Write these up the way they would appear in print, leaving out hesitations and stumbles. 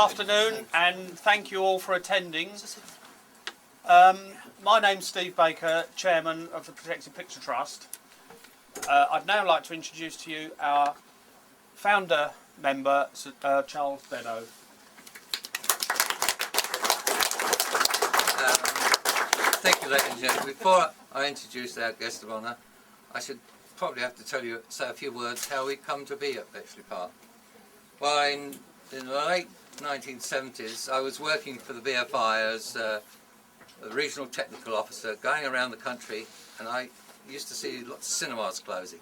afternoon, and thank you all for attending. My name's Steve Baker, Chairman of the Protected Picture Trust. I'd now like to introduce to you our founder member, Charles Beddoe. Thank you, ladies and gentlemen. Before I introduce our guest of honour, I should probably have to say a few words how we come to be at Bletchley Park. Well, in the late 1970s, I was working for the BFI as a regional technical officer, going around the country, and I used to see lots of cinemas closing,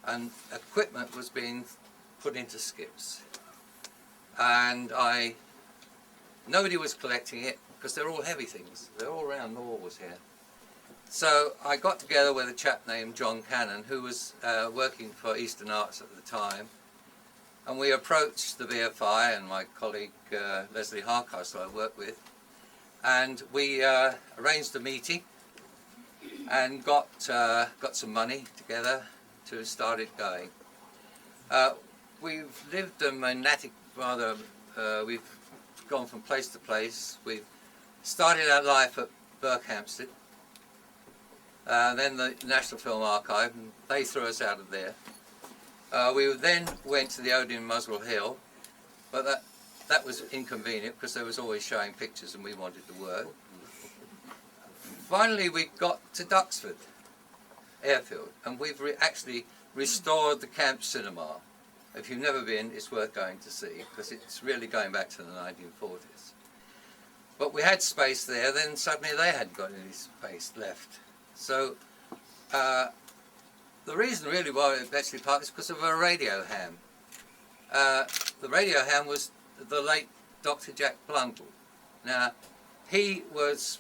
and equipment was being put into skips, and nobody was collecting it because they're all heavy things. They're all around the walls here. So I got together with a chap named John Cannon, who was working for Eastern Arts at the time, and we approached the BFI and my colleague Leslie Harcastle I worked with, and we arranged a meeting and got some money together to start it going. We've lived a monastic, we've gone from place to place. We've started our life at Berkhamsted, then the National Film Archive, and they threw us out of there. We then went to the Odeon Muswell Hill, but that was inconvenient because they was always showing pictures and we wanted to work. Finally we got to Duxford Airfield, and we've actually restored the Camp Cinema. If you've never been, it's worth going to see because it's really going back to the 1940s. But we had space there, then suddenly they hadn't got any space left. So the reason really why we at Bletchley Park is because of a radio ham. The radio ham was the late Dr. Jack Blundell. Now, he was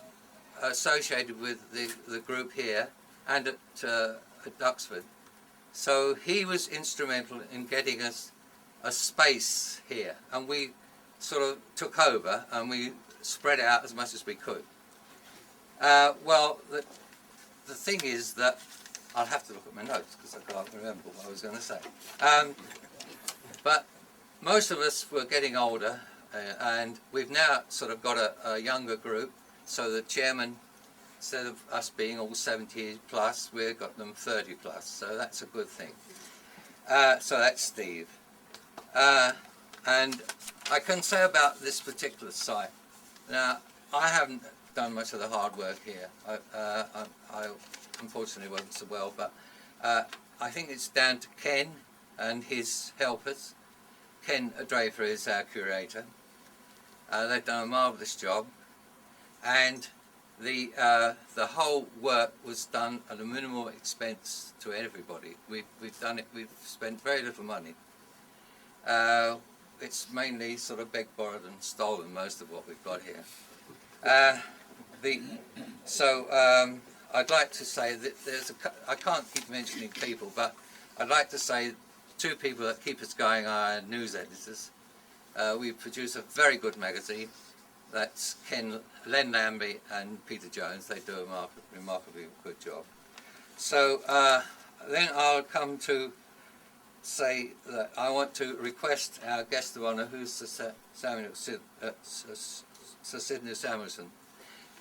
associated with the group here and at Duxford. So he was instrumental in getting us a space here, and we sort of took over and we spread out as much as we could. Well, the thing is that I'll have to look at my notes because I can't remember what I was going to say. But most of us were getting older, and we've now sort of got a younger group, so the chairman, instead of us being all 70 plus, we've got them 30 plus, so that's a good thing. So that's Steve. And I can say about this particular site, now I haven't done much of the hard work here. I unfortunately wasn't so well, but I think it's down to Ken and his helpers. Ken Draper is our curator. They've done a marvellous job, and the whole work was done at a minimal expense to everybody. We've done it. We've spent very little money. It's mainly sort of begged, borrowed, and stolen most of what we've got here. I'd like to say that I can't keep mentioning people, but I'd like to say two people that keep us going are our news editors. We produce a very good magazine. That's Len Lambie and Peter Jones. They do a remarkably good job. So then I'll come to say that I want to request our guest of honour, who's Sir Sidney Samuelson,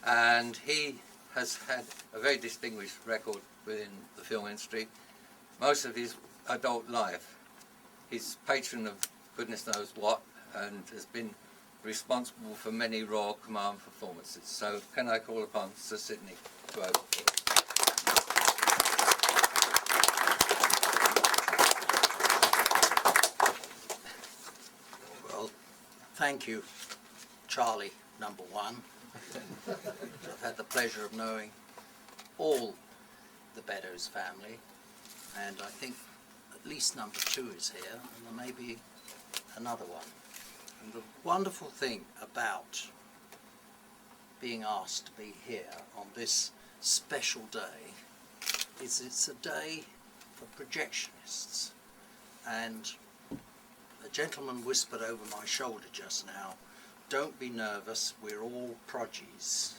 and he has had a very distinguished record within the film industry most of his adult life. He's patron of goodness knows what and has been responsible for many Royal Command performances. So can I call upon Sir Sidney to open? Well, thank you, Charlie, number one. I've had the pleasure of knowing all the Beddoes family, and I think at least number two is here, and there may be another one. And the wonderful thing about being asked to be here on this special day is it's a day for projectionists. And a gentleman whispered over my shoulder just now, "Don't be nervous, we're all prodigies."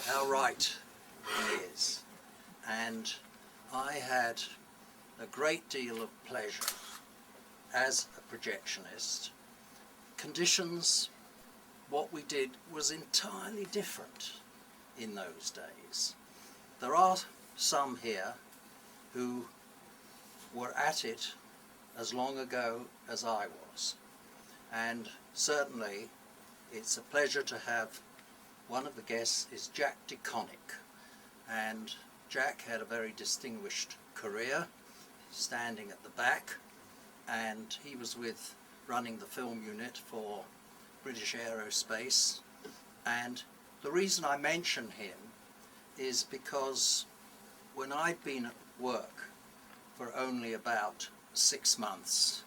How right he is. And I had a great deal of pleasure as a projectionist, conditions, what we did was entirely different in those days. There are some here who were at it as long ago as I was, and certainly it's a pleasure to have one of the guests is Jack DeConnick, and Jack had a very distinguished career, standing at the back, and he was running the film unit for British Aerospace. And the reason I mention him is because when I'd been at work for only about 6 months,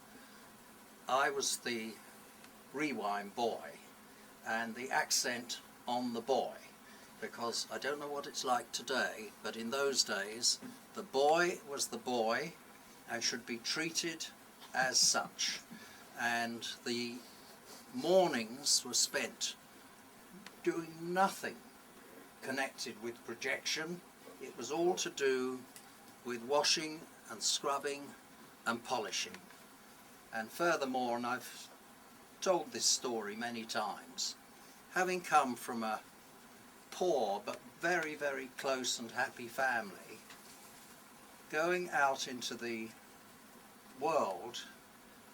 I was the rewind boy, and the accent on the boy, because I don't know what it's like today, but in those days the boy was the boy and should be treated as such, and the mornings were spent doing nothing connected with projection. It was all to do with washing and scrubbing and polishing. And furthermore, and I've told this story many times, having come from a poor but very, very close and happy family, going out into the world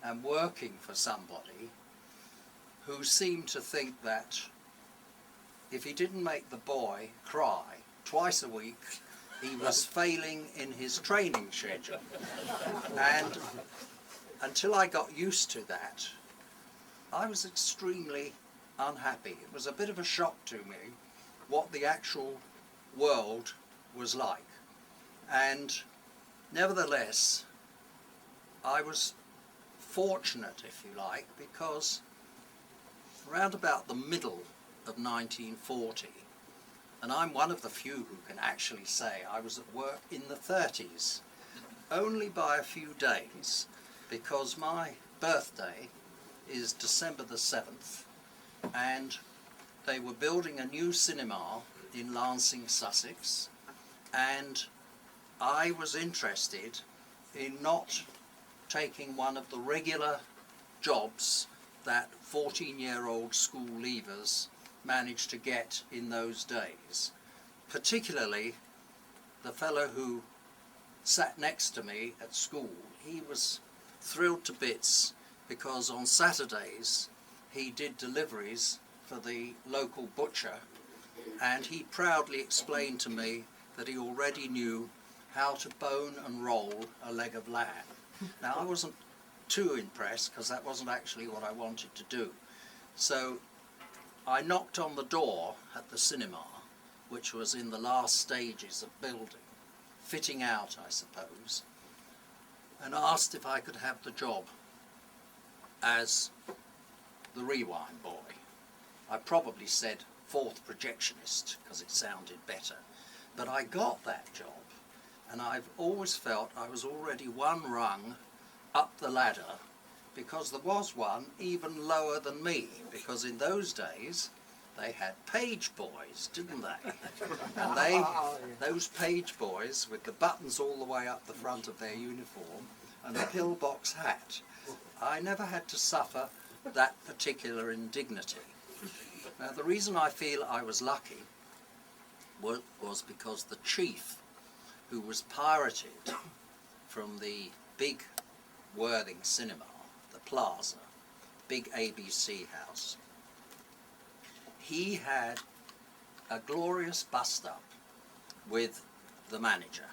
and working for somebody who seemed to think that if he didn't make the boy cry twice a week, he was failing in his training schedule. And until I got used to that, I was extremely unhappy. It was a bit of a shock to me what the actual world was like. And nevertheless, I was fortunate, if you like, because around about the middle of 1940, and I'm one of the few who can actually say I was at work in the 30s, only by a few days, because my birthday is December the 7th, and they were building a new cinema in Lancing, Sussex, and I was interested in not taking one of the regular jobs that 14-year-old school leavers managed to get in those days. Particularly the fellow who sat next to me at school. He was thrilled to bits because on Saturdays he did deliveries for the local butcher, and he proudly explained to me that he already knew how to bone and roll a leg of lamb. Now, I wasn't too impressed because that wasn't actually what I wanted to do. So I knocked on the door at the cinema, which was in the last stages of building, fitting out, I suppose, and asked if I could have the job as the rewind boy. I probably said fourth projectionist because it sounded better, but I got that job, and I've always felt I was already one rung up the ladder, because there was one even lower than me, because in those days they had page boys, didn't they? And those page boys with the buttons all the way up the front of their uniform and a pillbox hat, I never had to suffer that particular indignity. Now, the reason I feel I was lucky was because the chief, who was pirated from the big Worthing cinema, the Plaza, big ABC house, he had a glorious bust-up with the manager.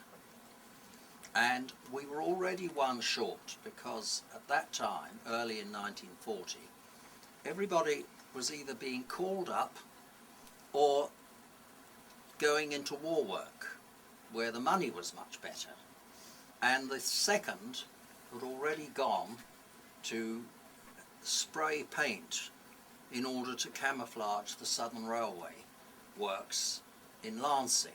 And we were already one short, because at that time, early in 1940, everybody was either being called up or going into war work, where the money was much better. And the second had already gone to spray paint in order to camouflage the Southern Railway works in Lancing.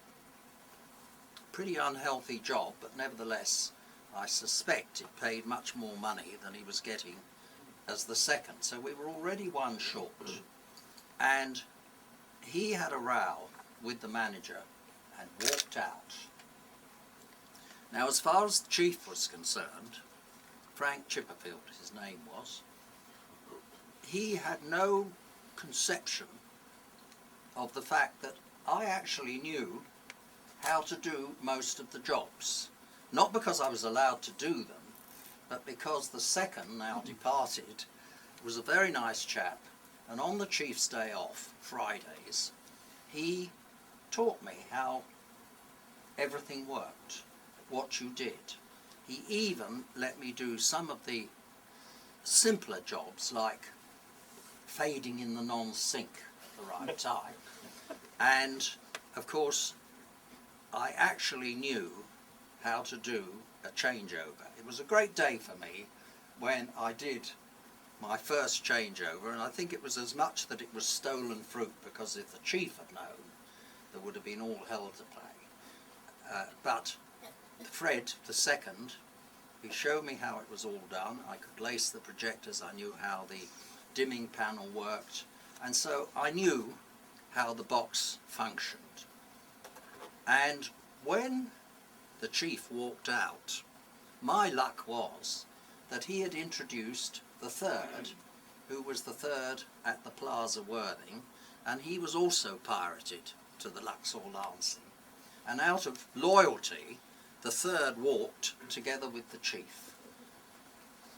Pretty unhealthy job, but nevertheless I suspect it paid much more money than he was getting as the second. So we were already one short, and he had a row with the manager and walked out. Now, as far as the chief was concerned, Frank Chipperfield, his name was, he had no conception of the fact that I actually knew how to do most of the jobs. Not because I was allowed to do them, but because the second, now departed, was a very nice chap, and on the chief's day off, Fridays, he taught me how everything worked, what you did. He even let me do some of the simpler jobs, like fading in the non-sink at the right time. And of course, I actually knew how to do a changeover. It was a great day for me when I did my first changeover, and I think it was as much that it was stolen fruit, because if the chief had known, there would have been all hell to play. But Fred, the second, he showed me how it was all done. I could lace the projectors, I knew how the dimming panel worked, and so I knew how the box functioned. And when the chief walked out, my luck was that he had introduced the third, who was the third at the Plaza Worthing, and he was also pirated to the Luxor Lancing. And out of loyalty, the third walked together with the chief.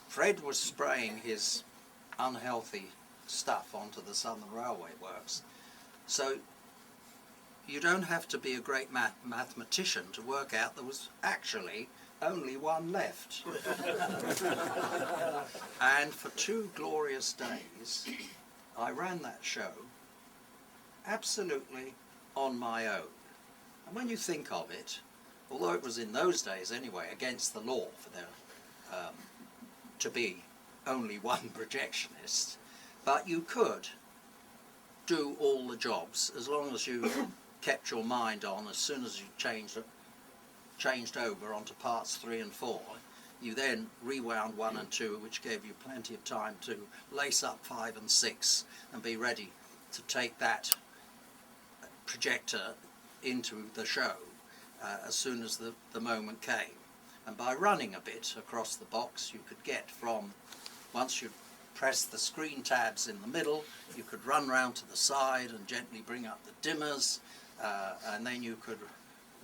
Fred was spraying his unhealthy stuff onto the Southern Railway Works. So you don't have to be a great mathematician to work out there was actually only one left. And for 2 glorious days, I ran that show absolutely on my own. And when you think of it, although it was in those days anyway against the law for there to be only one projectionist, but you could do all the jobs as long as you kept your mind on. As soon as you changed over onto parts 3 and 4, you then rewound 1 and 2, which gave you plenty of time to lace up 5 and 6 and be ready to take that projector into the show as soon as the moment came. And by running a bit across the box, you could get from, once you press the screen tabs in the middle, you could run round to the side and gently bring up the dimmers, and then you could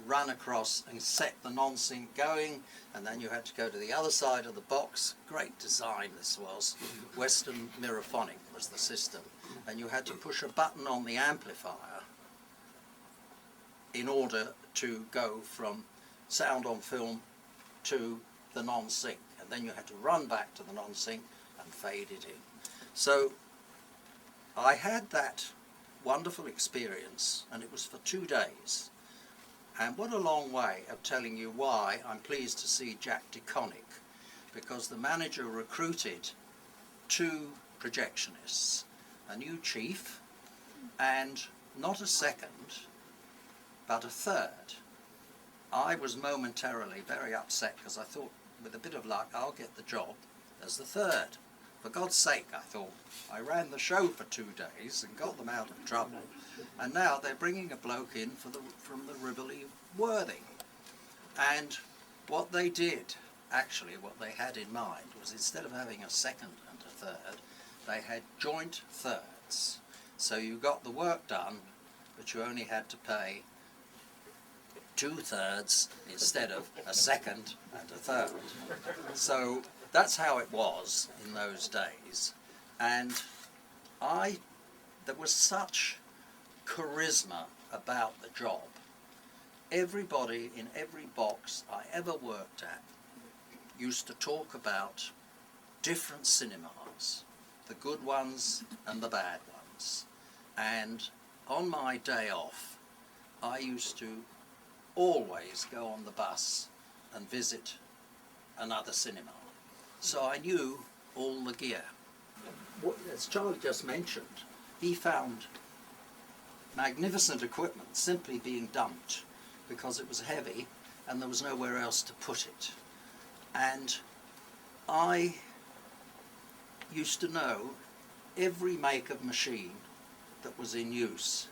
run across and set the non-sync going, and then you had to go to the other side of the box. Great design this was. Western Mirrorphonic was the system, and you had to push a button on the amplifier in order to go from sound on film to the non-sync, and then you had to run back to the non-sync and fade it in. So I had that wonderful experience, and it was for 2 days. And what a long way of telling you why I'm pleased to see Jack DeConnick, because the manager recruited 2 projectionists, a new chief, and not a second, but a third. I was momentarily very upset because I thought, with a bit of luck, I'll get the job as the third. For God's sake, I thought. I ran the show for 2 days and got them out of trouble, and now they're bringing a bloke in from the Rivoli Worthing. And what they did, actually what they had in mind, was instead of having a second and a third, they had joint thirds. So you got the work done, but you only had to pay 2/3 instead of a second and a third. So that's how it was in those days. And there was such charisma about the job. Everybody in every box I ever worked at used to talk about different cinemas, the good ones and the bad ones. And on my day off, I used to always go on the bus and visit another cinema. So I knew all the gear. As Charlie just mentioned, he found magnificent equipment simply being dumped because it was heavy and there was nowhere else to put it. And I used to know every make of machine that was in use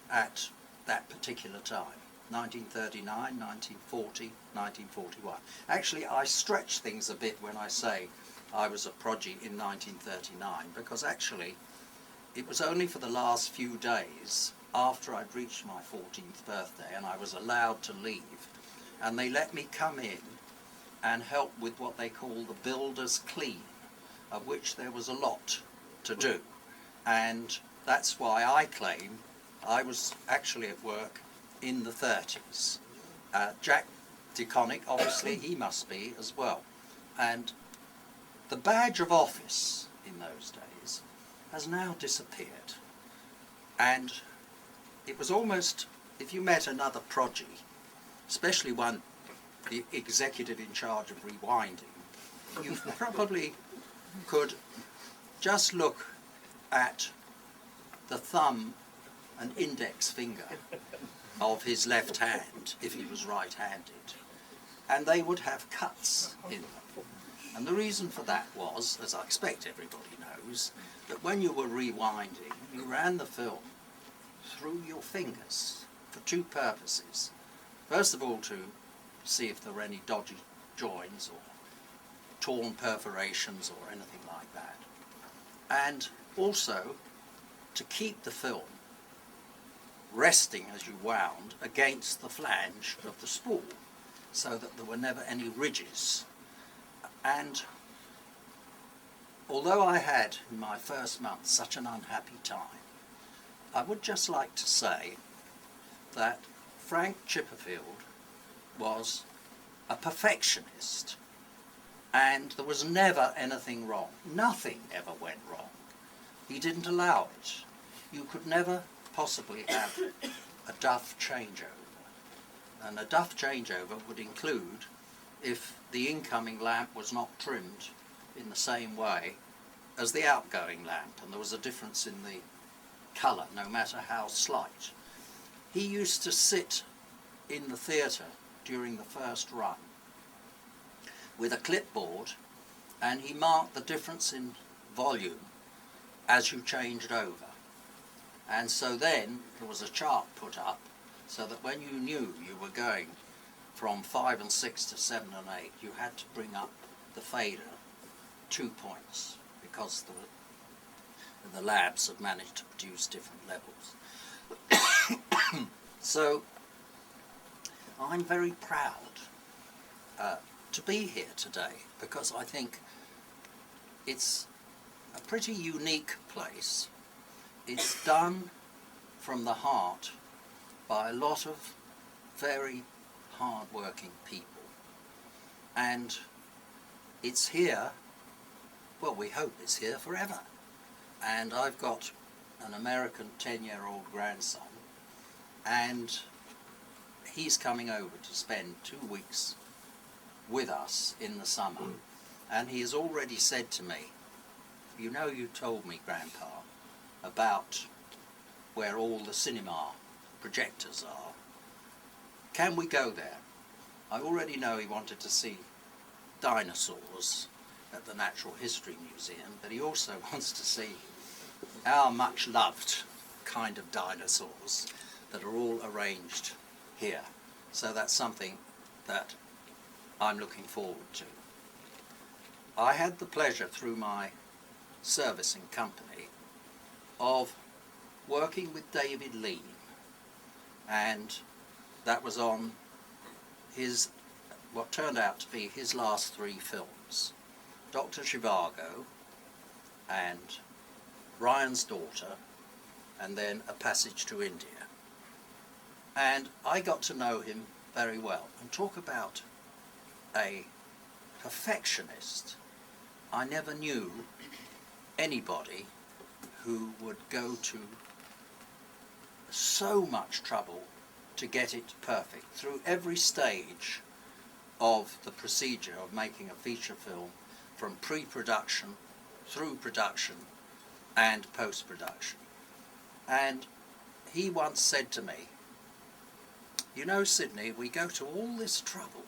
at that particular time. 1939, 1940, 1941. Actually, I stretch things a bit when I say I was a prodigy in 1939, because actually it was only for the last few days after I'd reached my 14th birthday and I was allowed to leave, and they let me come in and help with what they call the builder's clean, of which there was a lot to do. And that's why I claim I was actually at work in the 30s. Jack DeConnick, obviously, he must be as well. And the badge of office in those days has now disappeared. And it was almost, if you met another prodigy, especially one, the executive in charge of rewinding, you probably could just look at the thumb and index finger of his left hand, if he was right-handed, and they would have cuts in them. And the reason for that was, as I expect everybody knows, that when you were rewinding, you ran the film through your fingers for two purposes. First of all, to see if there were any dodgy joins or torn perforations or anything like that. And also to keep the film resting as you wound against the flange of the spool, so that there were never any ridges. And although I had in my first month such an unhappy time, I would just like to say that Frank Chipperfield was a perfectionist, and there was never anything wrong. Nothing ever went wrong. He didn't allow it. You could never possibly have a duff changeover. And a duff changeover would include if the incoming lamp was not trimmed in the same way as the outgoing lamp, and there was a difference in the colour, no matter how slight. He used to sit in the theatre during the first run with a clipboard, and he marked the difference in volume as you changed over. And so then there was a chart put up so that when you knew you were going from 5 and 6 to 7 and 8, you had to bring up the fader 2 points, because the labs had managed to produce different levels. So I'm very proud to be here today, because I think it's a pretty unique place. It's done from the heart by a lot of very hard-working people. And it's here, well, we hope it's here forever. And I've got an American 10-year-old grandson, and he's coming over to spend 2 weeks with us in the summer. And he has already said to me, "You know, you told me, Grandpa, about where all the cinema projectors are. Can we go there?" I already know he wanted to see dinosaurs at the Natural History Museum, but he also wants to see our much loved kind of dinosaurs that are all arranged here. So that's something that I'm looking forward to. I had the pleasure through my servicing company of working with David Lean, and that was on his, what turned out to be his last 3 films, Dr. Zhivago and Ryan's Daughter, and then A Passage to India. And I got to know him very well, and talk about a perfectionist. I never knew anybody who would go to so much trouble to get it perfect through every stage of the procedure of making a feature film, from pre-production through production and post-production. And he once said to me, "You know, Sidney, we go to all this trouble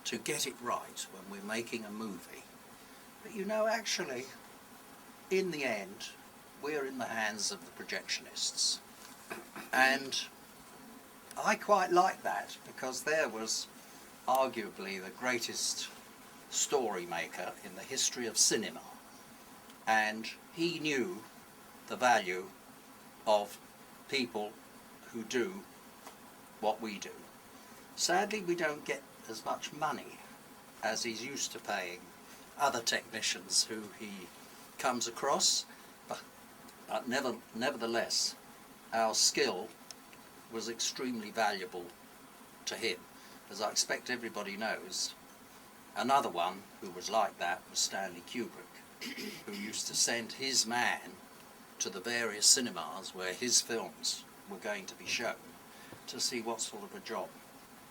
to get it right when we're making a movie, but you know, actually, in the end, we're in the hands of the projectionists." And I quite like that because there was arguably the greatest story maker in the history of cinema, and he knew the value of people who do what we do. Sadly, we don't get as much money as he's used to paying other technicians who he comes across, but nevertheless, our skill was extremely valuable to him. As I expect everybody knows, another one who was like that was Stanley Kubrick, who used to send his man to the various cinemas where his films were going to be shown to see what sort of a job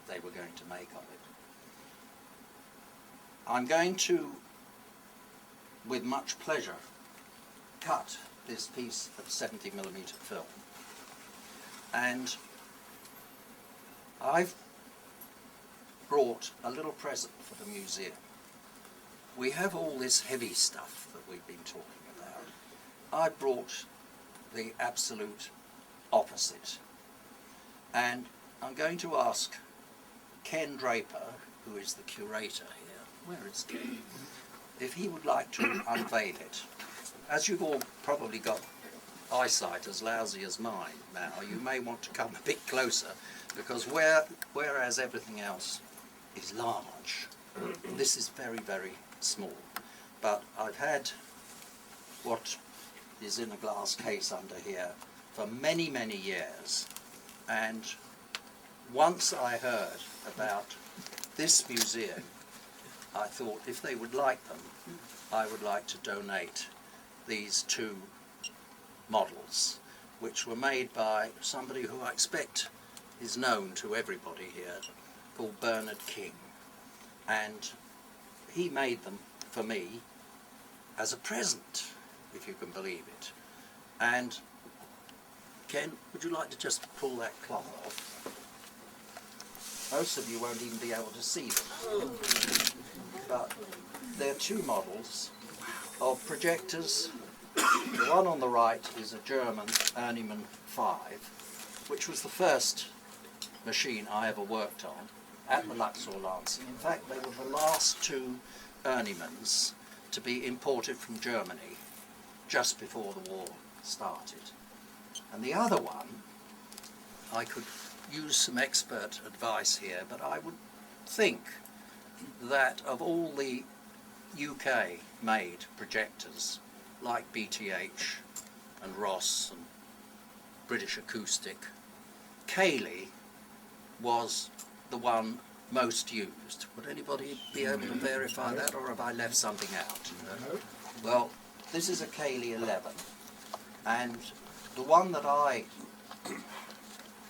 they were going to make of it. I'm going to, with much pleasure, cut this piece of 70mm film, and I've brought a little present for the museum. We have all this heavy stuff that we've been talking about. I brought the absolute opposite, and I'm going to ask Ken Draper, who is the curator here, where is Ken, if he would like to unveil it. As you've all probably got eyesight as lousy as mine now, you may want to come a bit closer, because whereas everything else is large, this is very, very small. But I've had what is in a glass case under here for many, many years, and once I heard about this museum, I thought if they would like them, I would like to donate these two models, which were made by somebody who I expect is known to everybody here, called Bernard King. And he made them for me as a present, if you can believe it. And Ken, would you like to just pull that cloth off? Most of you won't even be able to see them. But they're two models of projectors. The one on the right is a German Enigma 5, which was the first machine I ever worked on at the Luxor Lansing. In fact, they were the last two Enigmas to be imported from Germany just before the war started. And the other one, I could use some expert advice here, but I would think that of all the UK-made projectors, like BTH and Ross and British Acoustic, Cayley was the one most used. Would anybody be able to verify that, or have I left something out? No. Well, this is a Cayley 11, and the one that I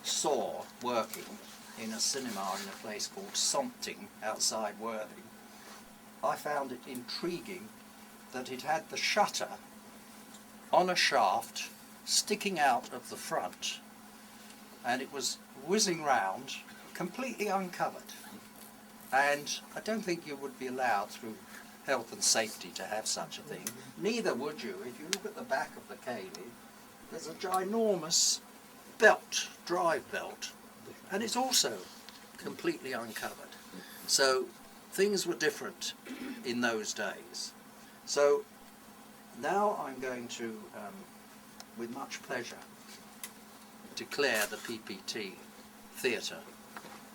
saw working in a cinema in a place called Sompting outside Worthing, I found it intriguing that it had the shutter on a shaft sticking out of the front, and it was whizzing round completely uncovered. And I don't think you would be allowed through health and safety to have such a thing. Neither would you if you look at the back of the Cayley. There's a ginormous belt, drive belt, and it's also completely uncovered. So things were different in those days. So now I'm going to, with much pleasure, declare the PPT Theatre.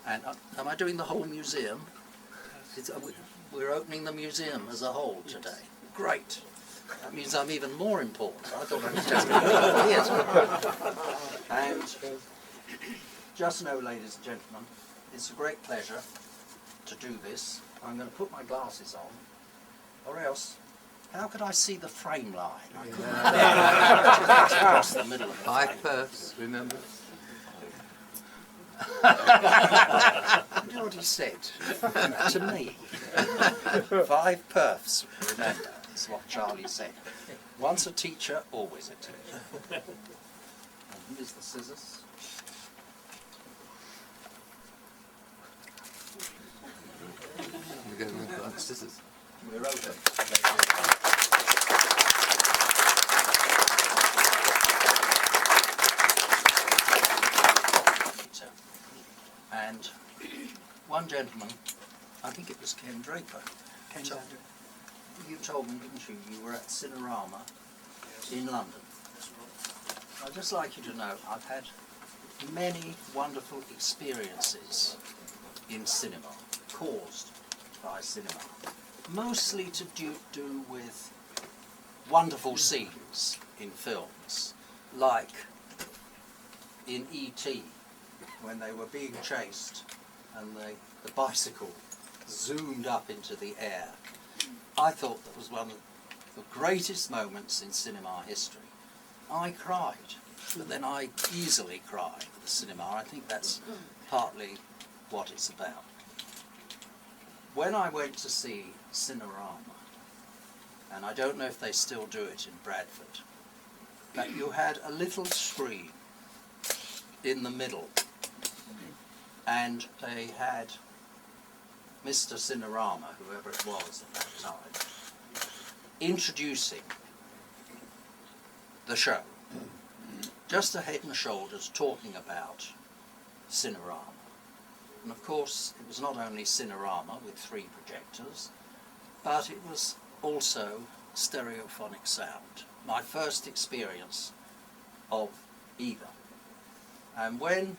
And am I doing the whole museum? We're opening the museum as a whole today. Great. That means I'm even more important. I thought I was just going to theatre. And just know, ladies and gentlemen, it's a great pleasure to do this. I'm going to put my glasses on, or else, how could I see the frame line? I couldn't across the middle of it. 5 perfs, remember? You know what he said to me? 5 perfs, remember, is what Charlie said. Once a teacher, always a teacher. And here's the scissors. You go with the scissors. We're open. one gentleman, I think it was Ken Draper, you told me, didn't you, you were at Cinerama in London. I'd just like you to know I've had many wonderful experiences in cinema, caused by cinema, mostly to do with wonderful scenes in films, like in E.T., when they were being chased and the bicycle zoomed up into the air. I thought that was one of the greatest moments in cinema history. I cried, but then I easily cry at the cinema. I think that's partly what it's about. When I went to see Cinerama, and I don't know if they still do it in Bradford, but you had a little screen in the middle, and they had Mr. Cinerama, whoever it was at that time, introducing the show, just a head and shoulders talking about Cinerama. And of course it was not only Cinerama with 3 projectors, but it was also stereophonic sound, my first experience of either. And when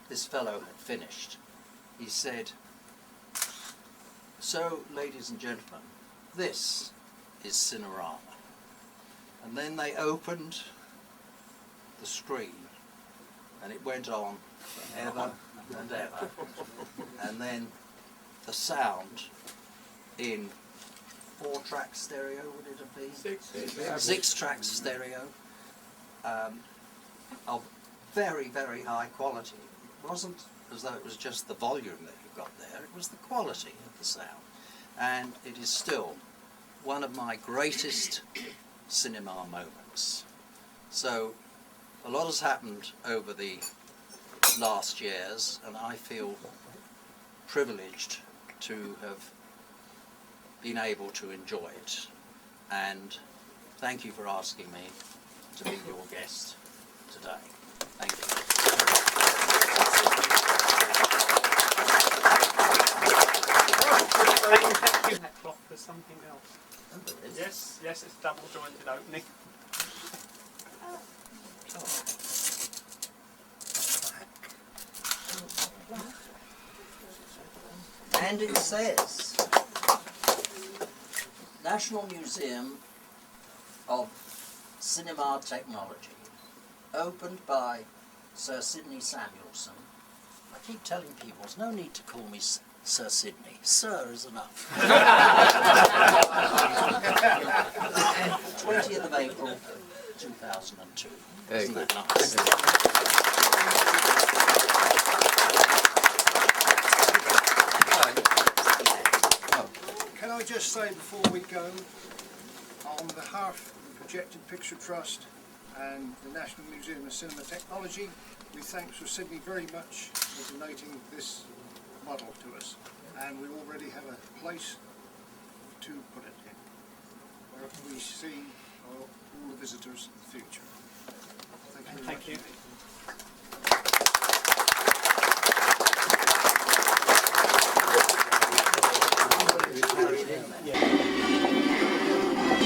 this fellow had finished, he said, "So, ladies and gentlemen, this is Cinerama." And then they opened the screen, and it went on forever and ever. And then the sound in 4-track stereo, would it have been? 6-track stereo, of very, very high quality. It wasn't as though it was just the volume that you got there, it was the quality of the sound. And it is still one of my greatest cinema moments. So a lot has happened over the last years, and I feel privileged to have been able to enjoy it. And thank you for asking me to be your guest today. Thank you. That cloth for something else. Oh, there is. Yes, yes, it's double jointed opening. And it says, National Museum of Cinema Technology, opened by Sir Sidney Samuelson. I keep telling people, there's no need to call me Sir Sidney. Sir is enough. 20th of April, 2002. Isn't that nice? Can I just say before we go, on behalf of the Projected Picture Trust and the National Museum of Cinema Technology, we thank Sir Sidney very much for donating this model to us, and we already have a place to put it in, where we see all the visitors in the future. Thank you very much. Thank you.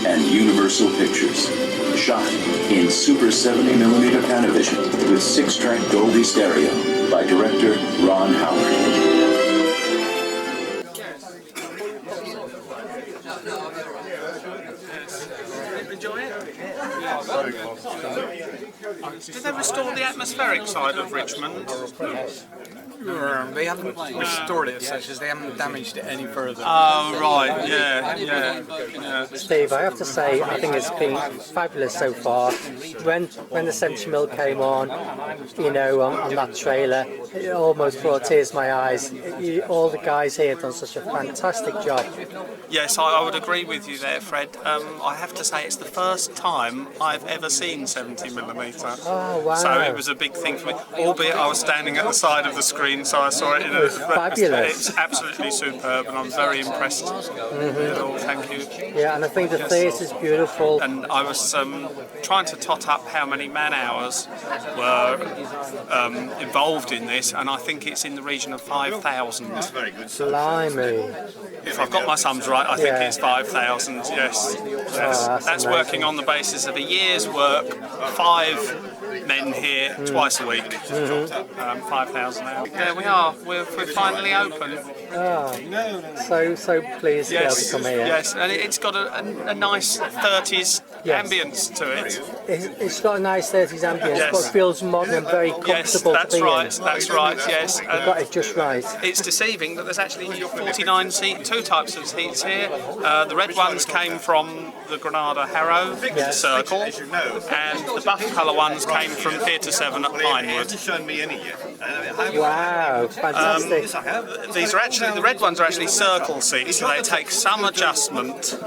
And Universal Pictures, shot in Super 70mm Panavision with 6-track Dolby Stereo by director Ron Howard. Enjoy it? Did they restore the atmospheric side of Richmond? They haven't restored it as such as they haven't damaged it any further. Oh, right, yeah. Steve, I have to say, I think it's been fabulous so far. When the 70mm came on, you know, on that trailer, it almost brought tears to my eyes. All the guys here have done such a fantastic job. Yes, I would agree with you there, Fred. I have to say it's the first time I've ever seen 70mm. Oh, wow. So it was a big thing for me, albeit I was standing at the side of the screen screen, so I saw it in was fabulous. It's absolutely superb, and I'm very impressed with it all. Thank you. Yeah, and I think the theatre's beautiful. And I was trying to tot up how many man hours were involved in this, and I think it's in the region of 5,000. Blimey. If I've got my sums right, I think Yeah. it's 5,000. Yes, that's that's amazing. working on the basis of a year's work. 5 men here twice a week. 5,000 hours. There we are. We're finally open. So pleased to be able to Yes, come here. yes, and it's got a nice 30s Yes. ambience to it. It's got a nice 30s ambience, Yes. but feels modern and very Yes, comfortable that's to be right. in. That's right. Yes. You've got it just right. It's deceiving that there's actually 49 two types of seats here. The red ones came from the Granada Harrow Circle, and the buff colour ones came from Theatre 7 at Pinewood. Wow, fantastic. These are actually, the red ones are actually circle seats, so they take some adjustment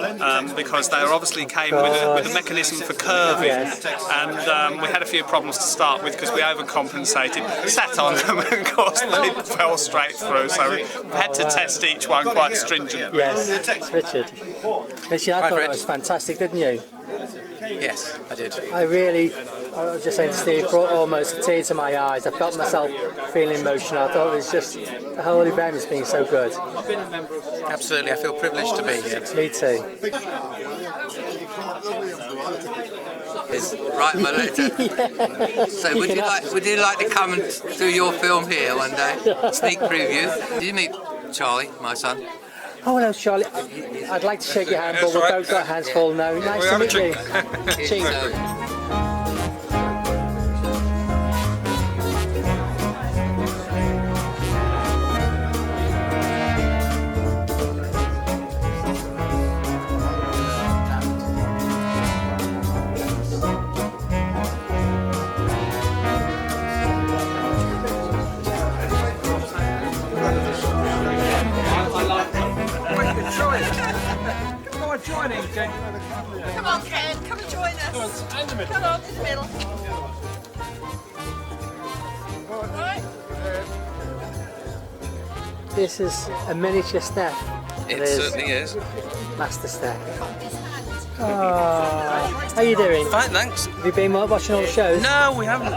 because they obviously came with a mechanism for curving, Yes. and we had a few problems to start with because we overcompensated, sat on them, and of course they fell straight through, so we had to test each one quite stringently. Yes, Richard. Richard, I thought it was fantastic, didn't you? Yes, I did. I was just saying to Steve, brought almost a tear to my eyes. I felt myself feeling emotional. I thought it was just, the whole event has been so good. Absolutely, I feel privileged to be here. Me too. It's right in my letter. So would you like to come and do your film here one day? Sneak preview. Did you meet Charlie, my son? Oh, hello, Charlie. I'd like to shake your hand, but we've both got hands full now. Nice to meet you. Chink. Come on, Ken, come and join us. Come on, in the middle. Right. This is a miniature Steph. It certainly is. Master Steph. Oh, how you doing? Fine, thanks. Have you been watching all the shows? No, we haven't.